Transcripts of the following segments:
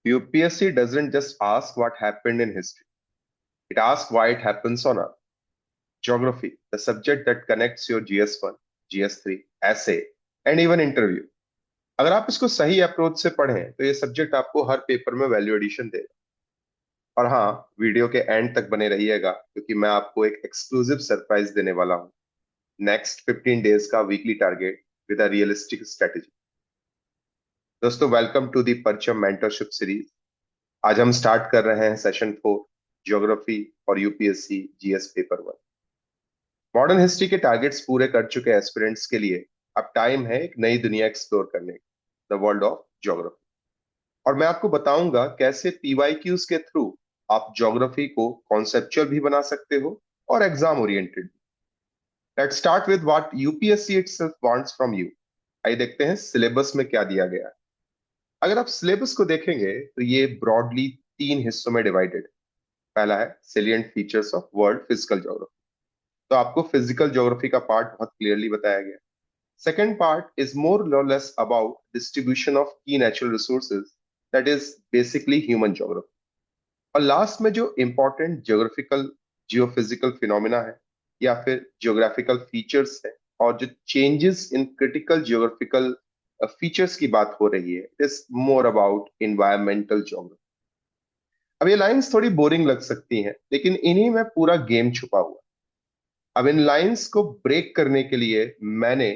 UPSC doesn't just ask what happened in history, it asks why it happens on Earth. Geography, the subject that connects your GS1, GS3, essay, and even interview. अगर आप इसको सही approach से पढ़ें तो ये subject आपको हर paper में वैल्यू एडिशन देगा। और हाँ, वीडियो के एंड तक बने रहिएगा क्योंकि मैं आपको एक एक्सक्लूसिव सरप्राइज देने वाला हूँ। नेक्स्ट 15 डेज का weekly target with a realistic strategy. दोस्तों, वेलकम टू दी परचम मेंटरशिप सीरीज। आज हम स्टार्ट कर रहे हैं सेशन 4, ज्योग्राफी और UPSC GS paper 1। Modern history के टारगेट्स पूरे कर चुके एस्पिरेंट्स के लिए अब टाइम है एक नई दुनिया एक्सप्लोर करने की, द वर्ल्ड ऑफ ज्योग्राफी। और मैं आपको बताऊंगा कैसे पीवाईक्यूज के थ्रू आप ज्योग्राफी को कॉन्सेप्चुअल भी बना सकते हो और exam oriented. Let's start with what UPSC itself wants from you. आइए देखते हैं सिलेबस में क्या दिया गया है। अगर आप सिलेबस को देखेंगे तो ये ब्रॉडली 3 हिस्सों में डिवाइडेड। पहला है salient features of world physical geography, तो आपको फिजिकल ज्योग्राफी का पार्ट बहुत क्लियरली बताया गया। सेकेंड पार्ट इज मोर और लेस अबाउट डिस्ट्रीब्यूशन ऑफ की natural resources, that is basically human geography. और लास्ट में जो इंपॉर्टेंट ज्योग्राफिकल जियोफिजिकल फिनोमिना है या फिर जियोग्राफिकल फीचर्स है और जो changes in critical geographical features की बात हो रही है, it is more about environmental geography. अब ये लाइंस थोड़ी बोरिंग लग सकती हैं, लेकिन इन्हीं में पूरा गेम छुपा हुआ है। अब इन लाइंस को ब्रेक करने के लिए मैंने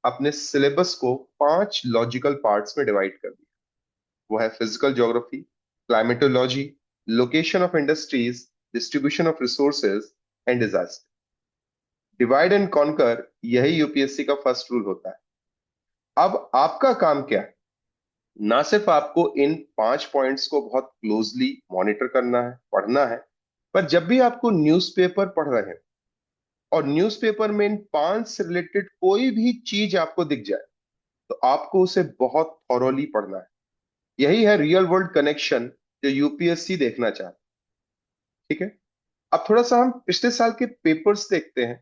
अपने सिलेबस को 5 लॉजिकल पार्ट्स में डिवाइड कर दिया। वो है physical geography, climatology, location of industries, distribution of resources and disaster. Divide and conquer, यही यूपीएससी का फर्स्ट रूल होता है। अब आपका काम क्या है? ना सिर्फ आपको इन 5 पॉइंट्स को बहुत क्लोजली मॉनिटर करना है, पढ़ना है, पर जब भी आपको न्यूज़पेपर पढ़ रहे हैं और न्यूज़पेपर में इन 5 से रिलेटेड कोई भी चीज आपको दिख जाए तो आपको उसे बहुत थॉरोली पढ़ना है। यही है रियल वर्ल्ड कनेक्शन जो यूपीएससी देखना चाहता है। ठीक है, अब थोड़ा सा हम पिछले साल के पेपर्स देखते हैं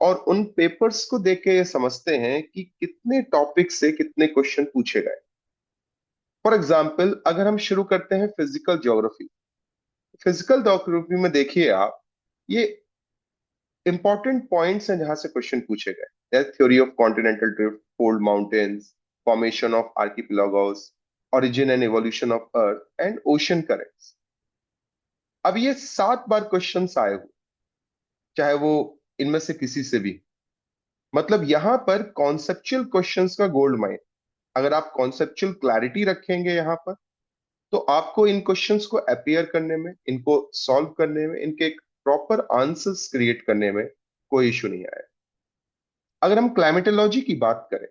और उन पेपर्स को देख के ये समझते हैं कि कितने टॉपिक से कितने क्वेश्चन पूछे गए। फॉर एग्जाम्पल, अगर हम शुरू करते हैं फिजिकल ज्योग्राफी। फिजिकल ज्योग्राफी में देखिए आप, ये इंपॉर्टेंट पॉइंट्स हैं जहां से क्वेश्चन पूछे गए। Theory of continental drift, fold mountains, formation of archipelagos, origin and evolution of earth and ocean currents। अब ये 7 बार क्वेश्चंस आए हुए, चाहे वो इनमें से किसी से भी। मतलब यहां पर कॉन्सेप्चुअल क्वेश्चंस का गोल्ड माइन। अगर आप कॉन्सेप्चुअल क्लैरिटी रखेंगे यहां पर, तो आपको इन क्वेश्चंस को अपियर करने में, इनको सॉल्व करने में, इनके प्रॉपर आंसर्स क्रिएट करने में कोई इशू नहीं आया। अगर हम क्लाइमेटोलॉजी की बात करें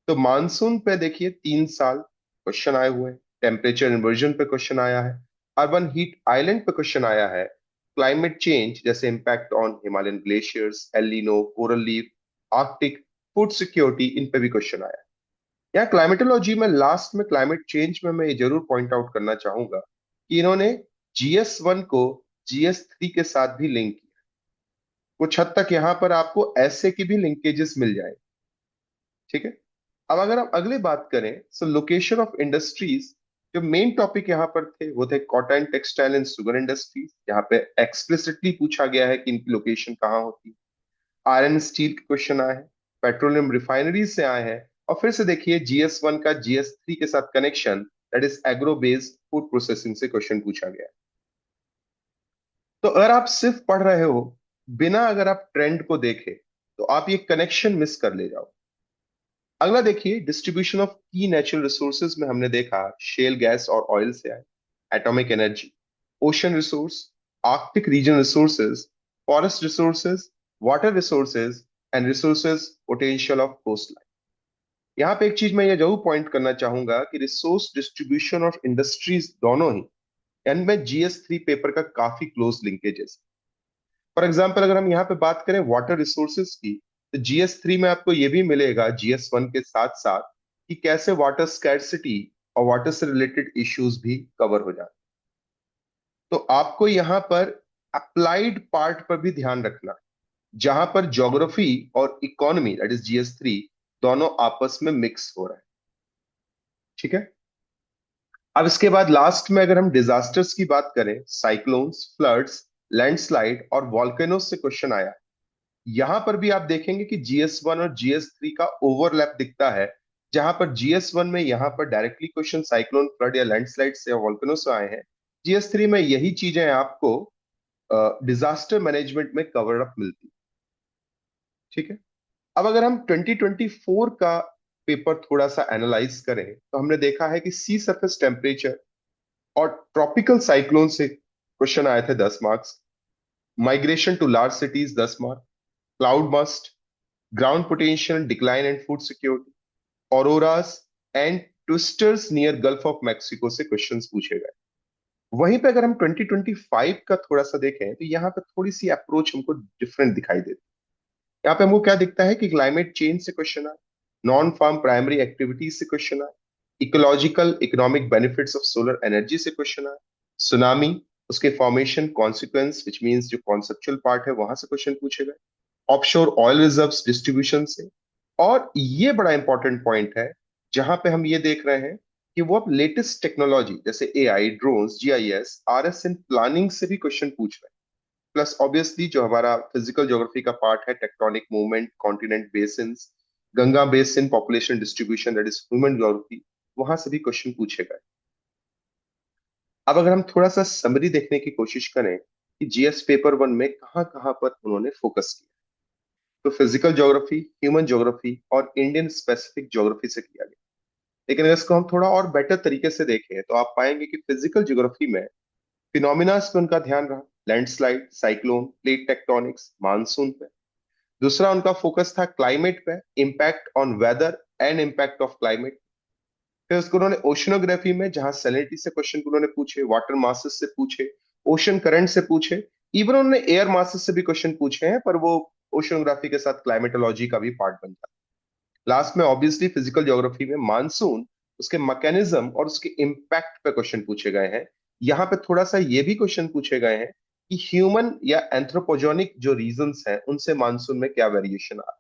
तो मानसून पे देखिए 3 साल क्वेश्चन आए हुए हैं। टेम्परेचर इन्वर्जन पे क्वेश्चन आया है। अर्बन हीट आइलैंड पे क्वेश्चन आया है। क्लाइमेट चेंज जैसे impact on Himalayan glaciers, El Nino, coral reef, Arctic, food security, इन पे भी क्वेश्चन आया है। यहाँ क्लाइमेटोलॉजी में लास्ट में क्लाइमेट चेंज में मैं ये जरूर पॉइंट आउट करना चाहूंगा कि इन्होंने GS1 को GS3 के साथ भी लिंक किया। कुछ हद तक यहाँ पर आपको ऐसे की भी लिंकेजेस मिल जाए। ठीक है, अब अगर हम अगली बात करें, सो लोकेशन ऑफ इंडस्ट्रीज। जो मेन टॉपिक यहाँ पर थे वो थे cotton, textile and sugar industries. यहाँ पे एक्सप्लिसिटली पूछा गया है कि इनकी लोकेशन कहाँ होती है। आयरन स्टील के क्वेश्चन आए हैं, पेट्रोलियम रिफाइनरीज से आए हैं। और फिर से देखिए GS1 का GS3 के साथ connection, that is agro based food processing से क्वेश्चन पूछा गया है। तो अगर आप सिर्फ पढ़ रहे हो बिना अगर आप ट्रेंड को देखे तो आप ये कनेक्शन मिस कर ले जाओ। अगला देखिए, डिस्ट्रीब्यूशन ऑफ की नेचुरल रिसोर्सेज में हमने देखा शेल गैस और ऑयल से आए, atomic energy, ocean resource, arctic region resources, forest resources, water resources and resources potential of coastline. यहाँ पे एक चीज मैं ये जरूर पॉइंट करना चाहूंगा कि रिसोर्स डिस्ट्रीब्यूशन और इंडस्ट्रीज दोनों ही इनमें GS3 पेपर का काफी क्लोज लिंकेजेस। फॉर एग्जाम्पल, अगर हम यहाँ पे बात करें वाटर रिसोर्सेज की, तो GS3 में आपको ये भी मिलेगा GS1 के साथ साथ कि कैसे वाटर स्कैर्सिटी और वाटर से रिलेटेड इश्यूज भी कवर हो जाते। तो आपको यहाँ पर अप्लाइड पार्ट पर भी ध्यान रखना है, जहां पर ज्योग्राफी और इकोनॉमी, दैट इज GS3, दोनों आपस में मिक्स हो रहा है। ठीक है, अब इसके बाद लास्ट में अगर हम डिजास्टर्स की बात करें, साइक्लोन्स, फ्लड्स, लैंडस्लाइड और वॉल्केनोस से क्वेश्चन आया। यहां पर भी आप देखेंगे कि GS1 और GS3 का ओवरलैप दिखता है, जहां पर GS1 में यहां पर डायरेक्टली क्वेश्चन साइक्लोन, फ्लड या लैंडस्लाइड से या वॉल्केनो से आए हैं। GS3 में यही चीजें आपको डिजास्टर मैनेजमेंट में कवर अप मिलती। ठीक है। अब अगर हम 2024 का पेपर थोड़ा सा एनालाइज करें, तो हमने देखा है कि सी सरफेस टेम्परेचर और ट्रॉपिकल साइक्लोन से क्वेश्चन आए थे 10 marks. Migration to large cities 10 mark, cloud burst, ground potential decline and food security, auroras and twisters near gulf of Mexico से क्वेश्चंस पूछे गए। वहीं पे अगर हम 2025 का थोड़ा सा देखें, तो यहाँ पे थोड़ी सी अप्रोच हमको डिफरेंट दिखाई देती है। यहाँ पे हमको क्या दिखता है कि क्लाइमेट चेंज से क्वेश्चन आए, नॉन फार्म प्राइमरी एक्टिविटीज से क्वेश्चन आए, ecological economic benefits of solar energy से क्वेश्चन आए, सुनामी, उसके फॉर्मेशन कॉन्सिक्वेंस विच मींस जो कॉन्सेप्चुअल पार्ट है वहां से क्वेश्चन पूछे गए, ऑफशोर ऑयल रिजर्व्स डिस्ट्रीब्यूशन से। और ये बड़ा इंपॉर्टेंट पॉइंट है, जहां पे हम ये देख रहे हैं कि वो अब लेटेस्ट टेक्नोलॉजी जैसे AI, drones, GIS, RS in planning से भी क्वेश्चन पूछ रहे हैं। प्लस ऑब्वियसली जो हमारा फिजिकल ज्योग्राफी का पार्ट है, tectonic movement, continent basins, Ganga basin population distribution, that is human geography, वहां से भी क्वेश्चन पूछे गए। अब अगर हम थोड़ा सा समरी देखने की कोशिश करें कि GS पेपर 1 में कहाँ कहाँ पर उन्होंने फोकस किया, तो फिजिकल ज्योग्राफी, ह्यूमन ज्योग्राफी और इंडियन स्पेसिफिक ज्योग्राफी से किया गया। लेकिन अगर इसको हम थोड़ा और बेटर तरीके से देखें, तो आप पाएंगे कि फिजिकल ज्योग्राफी में फिनोमिनास पे उनका ध्यान रहा, landslide, cyclone, plate tectonics, monsoon पे। दूसरा उनका फोकस था क्लाइमेट पे, impact on whether and impact of climate. फिर उसको उन्होंने ओशनोग्राफी में, जहां सैलिनिटी से क्वेश्चन उन्होंने पूछे, वाटर मासेस से पूछे, ओशन करंट से पूछे, इवन उन्होंने एयर मासेस से भी क्वेश्चन पूछे हैं, पर वो ओशनोग्राफी के साथ क्लाइमेटोलॉजी का भी पार्ट बनता है। लास्ट में ऑब्वियसली फिजिकल ज्योग्राफी में मानसून, उसके मैकेनिज्म और उसके इम्पैक्ट पे क्वेश्चन पूछे गए हैं। यहाँ पे थोड़ा सा ये भी क्वेश्चन पूछे गए हैं कि ह्यूमन या एंथ्रोपोजेनिक जो रीजंस हैं उनसे मानसून में क्या वेरिएशन आ रहा है।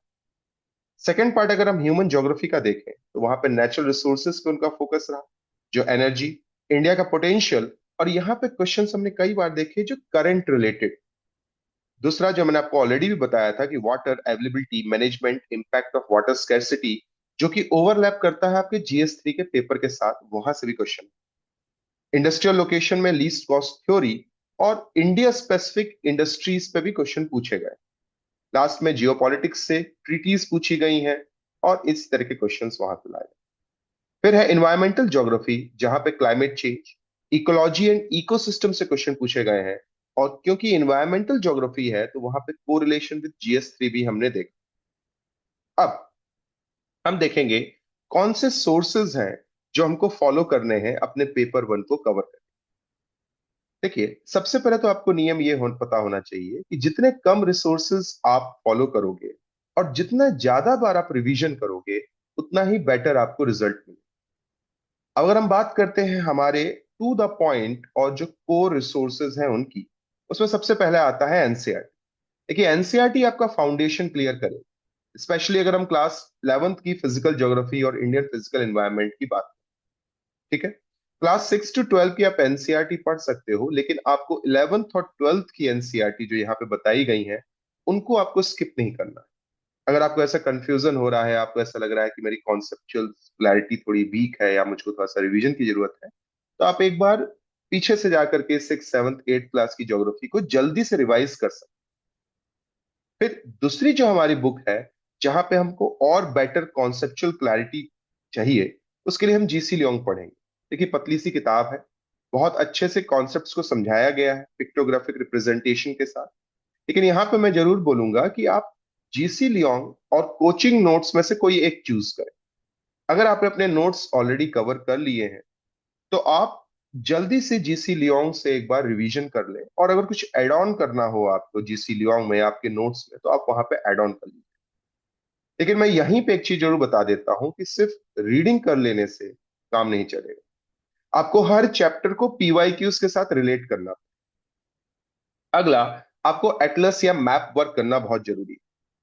सेकेंड पार्ट अगर हम ह्यूमन ज्योग्राफी का देखें, तो वहां पे नेचुरल रिसोर्सेज पे उनका फोकस रहा, जो एनर्जी, इंडिया का पोटेंशियल, और यहाँ पे क्वेश्चन हमने कई बार देखे जो करंट रिलेटेड। दूसरा जो मैंने आपको ऑलरेडी भी बताया था कि water availability management, impact of water scarcity, जो कि ओवरलैप करता है आपके GS3 के पेपर के साथ, वहां से भी क्वेश्चन। इंडस्ट्रियल लोकेशन में लीस्ट कॉस्ट थ्योरी और इंडिया स्पेसिफिक इंडस्ट्रीज पे भी क्वेश्चन पूछे गए। लास्ट में जियोपॉलिटिक्स से ट्रीटीज पूछी गई हैं और इस तरह के क्वेश्चंस वहां पे लाए गए। फिर है इन्वायरमेंटल ज्योग्राफी, जहां पे climate change, ecology and ecosystem से क्वेश्चन पूछे गए हैं। और क्योंकि इन्वायरमेंटल ज्योग्राफी है, तो वहां पे कोरिलेशन विद GS3 भी हमने देखा। अब हम देखेंगे कौन से सोर्सेज हैं जो हमको फॉलो करने हैं अपने पेपर 1 को कवर करने। देखिए, सबसे पहले तो आपको नियम ये पता होना चाहिए कि जितने कम रिसोर्सेज आप फॉलो करोगे और जितना ज्यादा बार आप रिवीजन करोगे, उतना ही बेटर आपको रिजल्ट मिलेगा। अगर हम बात करते हैं हमारे टू द पॉइंट और जो कोर रिसोर्सेज हैं उनकी, उसमें सबसे पहले आता है एनसीईआरटी। देखिए, एनसीईआरटी आपका फाउंडेशन क्लियर करे, स्पेशली अगर हम क्लास 11th की फिजिकल ज्योग्राफी और इंडियन फिजिकल एनवायरनमेंट की बात। ठीक है। क्लास 6 to 12 की आप एनसीईआरटी पढ़ सकते हो, लेकिन आपको 11th और 12th की एनसीईआरटी जो यहाँ पे बताई गई है, उनको आपको स्किप नहीं करना है। अगर आपको ऐसा कंफ्यूजन हो रहा है, आपको ऐसा लग रहा है कि मेरी कॉन्सेप्चुअल क्लैरिटी थोड़ी वीक है या मुझको थोड़ा सा रिवीजन की जरूरत है, तो आप एक बार पीछे से जाकर के 6th, 7th, 8th क्लास की ज्योग्राफी को जल्दी से रिवाइज कर सकते। फिर दूसरी जो हमारी बुक है, जहां पे हमको और बेटर कॉन्सेप्चुअल क्लैरिटी चाहिए, उसके लिए हम जीसी लियोंग पढ़ेंगे। देखिए, पतली सी किताब है, बहुत अच्छे से कॉन्सेप्ट्स को समझाया गया है पिक्टोग्राफिक रिप्रेजेंटेशन के साथ। लेकिन यहाँ पे मैं जरूर बोलूंगा कि आप जीसी लियोंग और कोचिंग नोट्स में से कोई एक चूज करें। अगर आपने अपने नोट्स ऑलरेडी कवर कर लिए हैं, तो आप जल्दी से जीसी लियोंग से एक बार रिवीजन कर लें, और अगर कुछ एड ऑन करना हो आपको जीसी लियोंग में आपके नोट्स में, तो आप वहां पे एड ऑन कर लीजिए। लेकिन मैं यहीं पे एक चीज जरूर बता देता हूं कि सिर्फ रीडिंग कर लेने से काम नहीं चलेगा, आपको हर चैप्टर को पीवाईक्यूज के साथ रिलेट करना। अगला, आपको एटलस या मैप वर्क करना बहुत जरूरी है,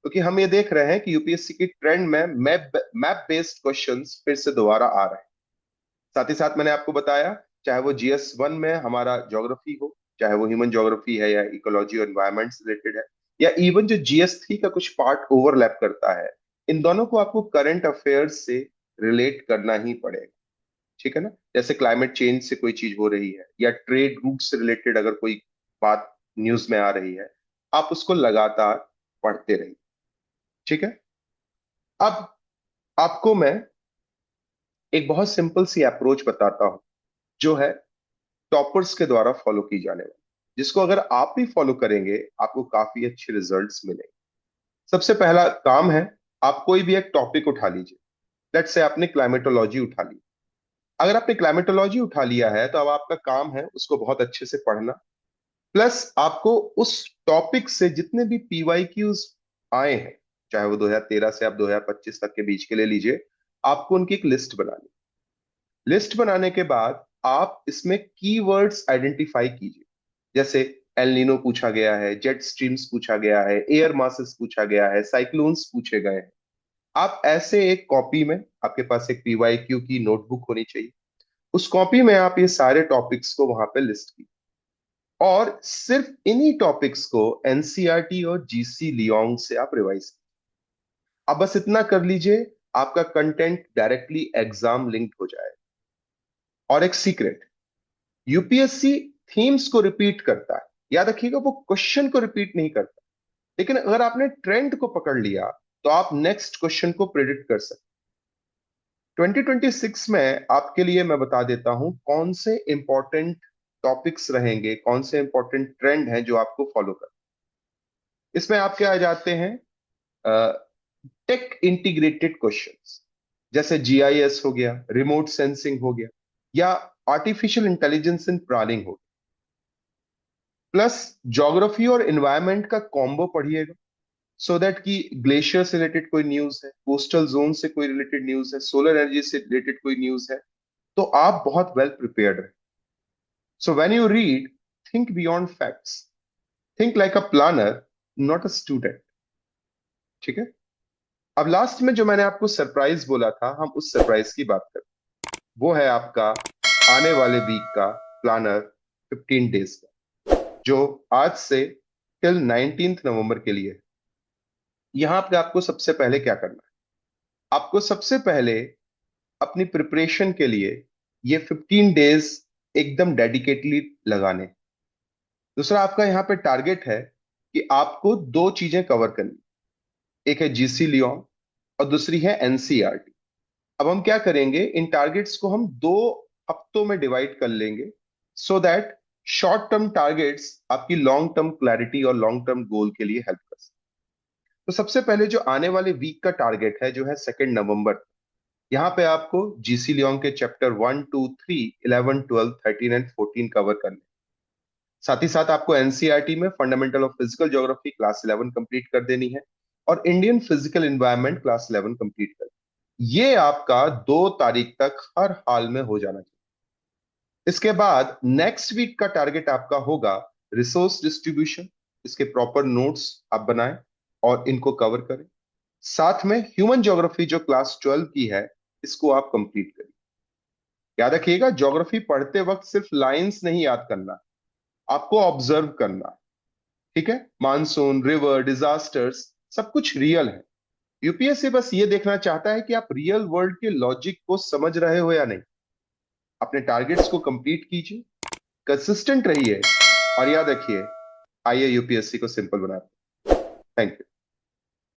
क्योंकि हम ये देख रहे हैं कि यूपीएससी की ट्रेंड में मैप मैप बेस्ड क्वेश्चंस फिर से दोबारा आ रहे हैं। साथ ही साथ मैंने आपको बताया, चाहे वो GS1 में हमारा ज्योग्राफी हो, चाहे वो ह्यूमन ज्योग्राफी है या इकोलॉजी और एनवायरमेंट से रिलेटेड है, या इवन जो GS3 का कुछ पार्ट ओवरलैप करता है, इन दोनों को आपको करंट अफेयर्स से रिलेट करना ही पड़ेगा। ठीक है ना? जैसे क्लाइमेट चेंज से कोई चीज हो रही है या ट्रेड रूट से रिलेटेड अगर कोई बात न्यूज में आ रही है, आप उसको लगातार पढ़ते रहिए। ठीक है? अब आपको मैं एक बहुत सिंपल सी अप्रोच बताता हूं, जो है टॉपर्स के द्वारा फॉलो की जाने वाली, जिसको अगर आप भी फॉलो करेंगे आपको काफी अच्छे रिजल्ट्स मिलेंगे। सबसे पहला काम है, आप कोई भी एक टॉपिक उठा लीजिए। लेट्स से आपने क्लाइमेटोलॉजी उठा ली। अगर आपने क्लाइमेटोलॉजी उठा लिया है तो अब आपका काम है उसको बहुत अच्छे से पढ़ना, प्लस आपको उस टॉपिक से जितने भी PYQs आए हैं, चाहे वो 2013 से आप 2025 तक के बीच के ले लीजिए, आपको उनकी एक लिस्ट बनानी। लिस्ट बनाने के बाद आप इसमें कीवर्ड्स आइडेंटिफाई कीजिए। जैसे एल नीनो पूछा गया है, जेट स्ट्रीम्स पूछा गया है, एयर मासेस पूछा गया है, साइक्लोन्स पूछे गए हैं। आप ऐसे एक कॉपी में, आपके पास एक PYQ की नोटबुक होनी चाहिए, उस कॉपी में आप ये सारे टॉपिक्स को वहां पे लिस्ट कीजिए, और सिर्फ इन्हीं टॉपिक्स को NCERT और GC लियोंग से आप रिवाइज कीजिए। अब बस इतना कर लीजिए, आपका कंटेंट डायरेक्टली एग्जाम लिंक्ड हो जाए। और एक सीक्रेट, UPSC थीम्स को रिपीट करता है, याद रखिएगा, वो क्वेश्चन को रिपीट नहीं करता। लेकिन अगर आपने ट्रेंड को पकड़ लिया तो आप नेक्स्ट क्वेश्चन को प्रिडिक्ट कर सकते। 2026 में आपके लिए मैं बता देता हूं कौन से इंपॉर्टेंट टॉपिक्स रहेंगे, कौन से इंपॉर्टेंट ट्रेंड हैं जो आपको फॉलो कर। इसमें आपके आ जाते हैं टेक इंटीग्रेटेड क्वेश्चंस, जैसे GIS हो गया, रिमोट सेंसिंग हो गया, या आर्टिफिशियल इंटेलिजेंस इन प्लानिंग हो गया। प्लस ज्योग्राफी और एनवायरनमेंट का कॉम्बो पढ़िएगा, सो दैट कि ग्लेशियर से रिलेटेड कोई न्यूज है, कोस्टल जोन से कोई रिलेटेड न्यूज है, सोलर एनर्जी से रिलेटेड कोई न्यूज है, तो आप बहुत वेल प्रिपेयर्ड रहे। So when you read, think beyond facts, think like a planner, not a student. ठीक है? अब लास्ट में जो मैंने आपको सरप्राइज बोला था, हम उस सरप्राइज की बात करें। वो है आपका आने वाले वीक का प्लानर, 15 डेज का, जो आज से टिल 19 नवंबर के लिए है। यहां पे आपको सबसे पहले क्या करना है? आपको सबसे पहले अपनी प्रिपरेशन के लिए ये 15 डेज एकदम डेडिकेटली लगाने। दूसरा, आपका यहाँ पे टारगेट है कि आपको दो चीजें कवर करनी। एक है GC लियोन और दूसरी है NCERT। अब हम क्या करेंगे, इन टारगेट्स को हम 2 हफ्तों में डिवाइड कर लेंगे, so that short term targets आपकी लॉन्ग टर्म क्लैरिटी और लॉन्ग टर्म गोल के लिए हेल्प कर सकते। तो सबसे पहले जो आने वाले वीक का टारगेट है, जो है 2 नवंबर, यहाँ पे आपको GC लियोंग के चैप्टर 1, 2, 3, 11, 12, 13 एंड 14 कवर करने। साथ ही साथ आपको NCERT में fundamental of physical geography class 11 complete कर देनी है, और Indian physical environment class 11 complete कर। ये आपका 2 तारीख तक हर हाल में हो जाना चाहिए। इसके बाद नेक्स्ट वीक का टारगेट आपका होगा रिसोर्स डिस्ट्रीब्यूशन। इसके प्रॉपर नोट्स आप बनाएं और इनको कवर करें। साथ में ह्यूमन ज्योग्राफी जो क्लास 12 की है, इसको आप कंप्लीट करिए। याद रखिएगा, ज्योग्राफी पढ़ते वक्त सिर्फ लाइंस नहीं याद करना, आपको ऑब्जर्व करना। ठीक है? मानसून, रिवर, डिजास्टर्स, सब कुछ रियल है। UPSC बस ये देखना चाहता है कि आप रियल वर्ल्ड के लॉजिक को समझ रहे हो या नहीं। अपने टारगेट्स को कंप्लीट कीजिए, कंसिस्टेंट रहिए, और याद रखिए, आइए UPSC को सिंपल बनाते हैं। Thank you.